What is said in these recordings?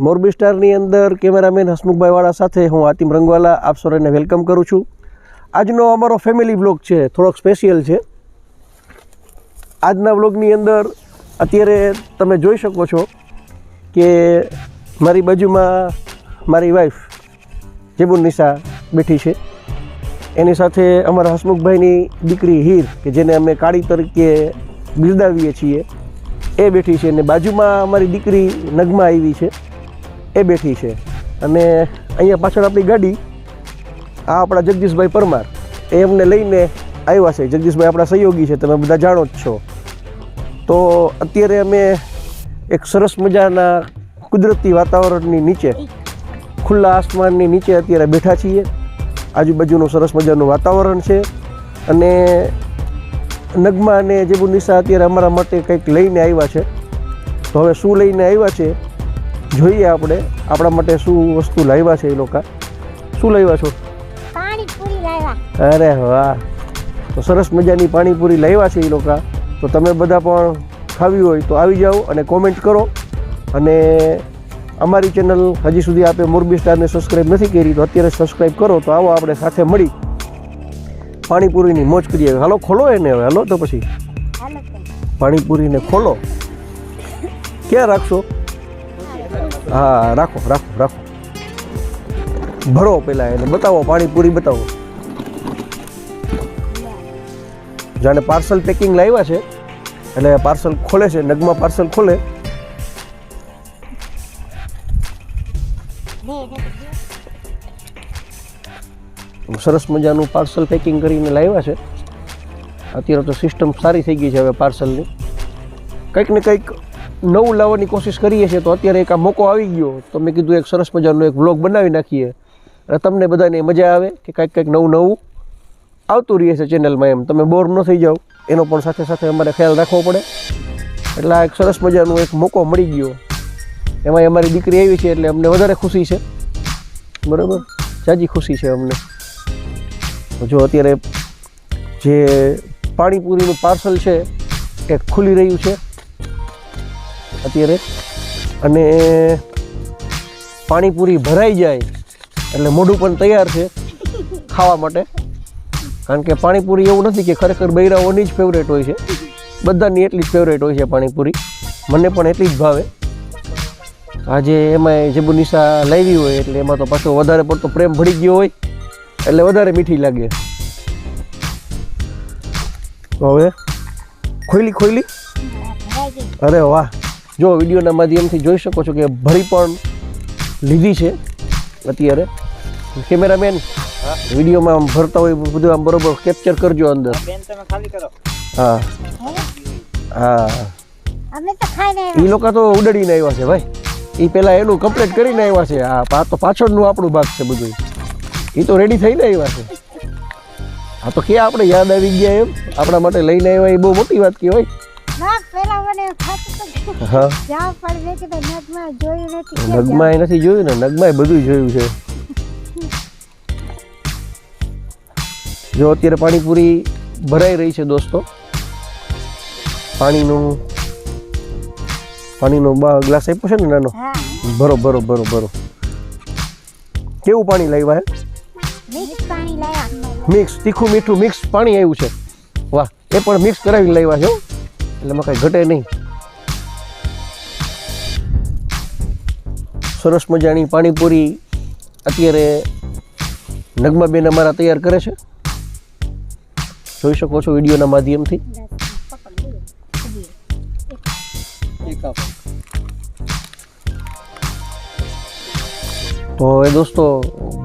મોરબી સ્ટારની અંદર કેમેરામેન હસમુખભાઈ વાળા સાથે હું આતિમ રંગવાલા આપ સૌને વેલકમ કરું છું. આજનો અમારો ફેમિલી વ્લોગ છે, થોડોક સ્પેશિયલ છે. આજના વ્લોગની અંદર અત્યારે તમે જોઈ શકો છો કે મારી બાજુમાં મારી વાઈફ જેબુન્નિસા બેઠી છે. એની સાથે અમારા હસમુખભાઈની દીકરી હીર કે જેને અમે કાળી તરીકે બિરદાવીએ છીએ એ બેઠી છે, અને બાજુમાં અમારી દીકરી નગમા આવી છે એ બેઠી છે. અને અહીંયા પાછળ આપણી ગાડી આ આપણા જગદીશભાઈ પરમાર એ એમને લઈને આવ્યા છે. જગદીશભાઈ આપણા સહયોગી છે, તમે બધા જાણો જ છો. તો અત્યારે અમે એક સરસ મજાના કુદરતી વાતાવરણની નીચે, ખુલ્લા આસમાનની નીચે અત્યારે બેઠા છીએ. આજુબાજુનું સરસ મજાનું વાતાવરણ છે અને નગમા અને જેબુન્નિસા અત્યારે અમારા માટે કંઈક લઈને આવ્યા છે. તો હવે શું લઈને આવ્યા છે જોઈએ આપણે. આપણા માટે શું વસ્તુ લાવ્યા છે એ લોકો. શું લાવ્યા છો? પાણીપુરી લાવ્યા. અરે વાહ! તો સરસ મજાની પાણીપુરી લાવ્યા છે એ લોકો. તો તમે બધા પણ ખાવી હોય તો આવી જાઓ અને કોમેન્ટ કરો. અને અમારી ચેનલ હજી સુધી આપે મોરબી સ્ટારને સબસ્ક્રાઈબ નથી કરી તો અત્યારે સબસ્ક્રાઈબ કરો. તો આવો આપણે સાથે મળી પાણીપુરીની મોજ કરીએ. હાલો ખોલો એને હવે. હાલો તો પછી પાણીપુરીને ખોલો. ક્યાં રાખશો? હા, રાખો રાખો રાખો. ભરો પહેલાં એને બતાવો, પાણીપુરી બતાવો. જાણે પાર્સલ પેકિંગ લાવ્યા છે એટલે પાર્સલ ખોલે છે. નગમા પાર્સલ ખોલે. સરસ મજાનું પાર્સલ પેકિંગ કરીને લાવ્યા છે. અત્યારે તો સિસ્ટમ સારી થઈ ગઈ છે હવે પાર્સલની. કંઈક ને કંઈક નવું લાવવાની કોશિશ કરીએ છીએ. તો અત્યારે એક આ મોકો આવી ગયો તો મેં કીધું એક સરસ મજાનું એક વ્લોગ બનાવી નાખીએ અને તમને બધાને મજા આવે કે કંઈક નવું નવું આવતું રહે છે ચેનલમાં. એમ તમે બોર ન થઈ જાઓ એનો પણ સાથે સાથે અમારે ખ્યાલ રાખવો પડે. એટલે આ એક સરસ મજાનું એક મોકો મળી ગયો. એમાં અમારી દીકરી આવી છે એટલે અમને વધારે ખુશી છે. બરાબર, જાજી ખુશી છે અમને. જો અત્યારે જે પાણીપુરીનું પાર્સલ છે એ ખુલી રહ્યું છે અત્યારે. અને પાણીપુરી ભરાઈ જાય એટલે મોઢું પણ તૈયાર છે ખાવા માટે. કારણ કે પાણીપુરી એવું નથી કે ખરેખર બૈરાઓની જ ફેવરેટ હોય છે. બધાની એટલી જ ફેવરેટ હોય છે પાણીપુરી. મને પણ એટલી જ ભાવે. આજે એમાં જેબુન્નિસા લાવી હોય એટલે એમાં તો પાછો વધારે પડતો પ્રેમ ભળી ગયો હોય એટલે વધારે મીઠી લાગે. તો હવે ખોઈલી. અરે વાહ! જો વિડીયોના માધ્યમથી જોઈ શકો છો કે ભરી પણ લીધી છે અત્યારે. કેમેરામેન વિડીયોમાં ભરતા હોય બધું આમ બરોબર કેપ્ચર કરજો અંદર. હા હા, એ લોકો તો ઉડાડીને આવ્યા છે ભાઈ. એ પહેલાં એનું કમ્પ્લીટ કરીને આવ્યા છે. આ તો પાછળનું આપણું ભાગ છે બધું. એ તો રેડી થઈને આવ્યા છે. હા તો ક્યાં આપણે યાદ આવી ગયા એમ આપણા માટે લઈને આવ્યા એ બહુ મોટી વાત કહેવાય. નગમાએ નથી જોયું ને? નગમાએ બધું જોયું છે. જો અત્યારે પાણીપુરી ભરાઈ રહી છે દોસ્તો. પાણીનો ગ્લાસ આપ્યો છે ને નાનો. ભરો. કેવું પાણી લાવ્યા હે? મિક્સ, તીખું મીઠું મિક્સ પાણી આવ્યું છે. વાહ! એ પણ મિક્સ કરાવીને લાવ્યા છે એટલે એમાં કાંઈ ઘટે નહીં. સરસ મજાની પાણીપુરી અત્યારે નગમાબેન અમારા તૈયાર કરે છે. જોઈ શકો છો વિડીયોના માધ્યમથી. તો એ દોસ્તો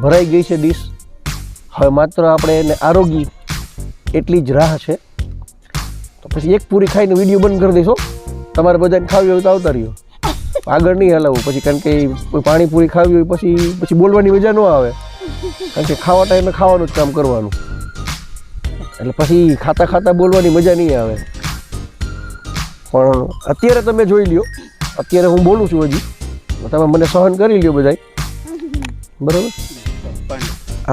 ભરાઈ ગઈ છે ડીશ. હવે માત્ર આપણે એને આરોગી એટલી જ રાહ છે. તો પછી એક પૂરી ખાઈને વિડીયો બંધ કરી દઈશો. તમારે બધાને ખાવી હોય તો આવતા રહ્યો. આગળ નહીં હલાવવું પછી, કારણ કે પાણીપુરી ખાવી હોય પછી બોલવાની મજા ન આવે. કારણ કે ખાવા ટાઈમે ખાવાનું જ કામ કરવાનું એટલે પછી ખાતા બોલવાની મજા નહીં આવે. પણ અત્યારે તમે જોઈ લ્યો. અત્યારે હું બોલું છું હજી, તમે મને સહન કરી લ્યો બધાય. બરાબર.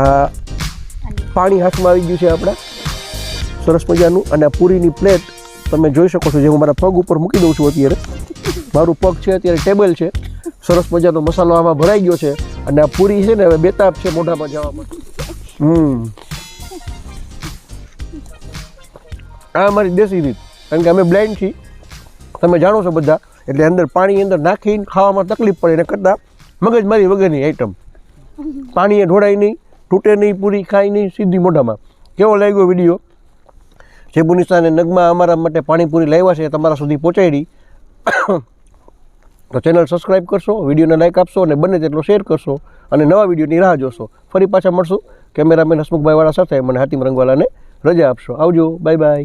આ પાણી હાથમાં આવી ગયું છે આપણા સરસ મજાનું. અને આ પૂરીની પ્લેટ તમે જોઈ શકો છો, જે હું મારા પગ ઉપર મૂકી દઉં છું અત્યારે. મારું પગ છે અત્યારે ટેબલ છે સરસ મજાનો મસાલો આમાં ભરાઈ ગયો છે અને આ પૂરી છે ને હવે બેતાબ છે મોઢામાં જવા માટે. આ અમારી દેશી રીત, કારણ કે અમે બ્લાઇન્ડ છીએ, તમે જાણો છો બધા, એટલે અંદર પાણી અંદર નાખીને ખાવામાં તકલીફ પડે. એને કરતાં મગજમારી વગરની આઈટમ, પાણીએ ઢોળાય નહીં, તૂટે નહીં, પૂરી ખાય નહીં, સીધી મોઢામાં. કેવો લાગ્યો વિડીયો? શેબુનિશા અને નગમા અમારા માટે પાણીપુરી લાવ્યા છે, તમારા સુધી પહોંચાડી. તો ચેનલ સબસ્ક્રાઈબ કરશો, વિડીયોને લાઈક આપશો અને બને તેટલો શેર કરશો અને નવા વિડીયોની રાહ જોશો. ફરી પાછા મળશું કેમેરામેન હસમુખભાઈ વાળા સાથે. મને હાતિમ રંગવાલાને રજા આપશો. આવજો, બાય બાય.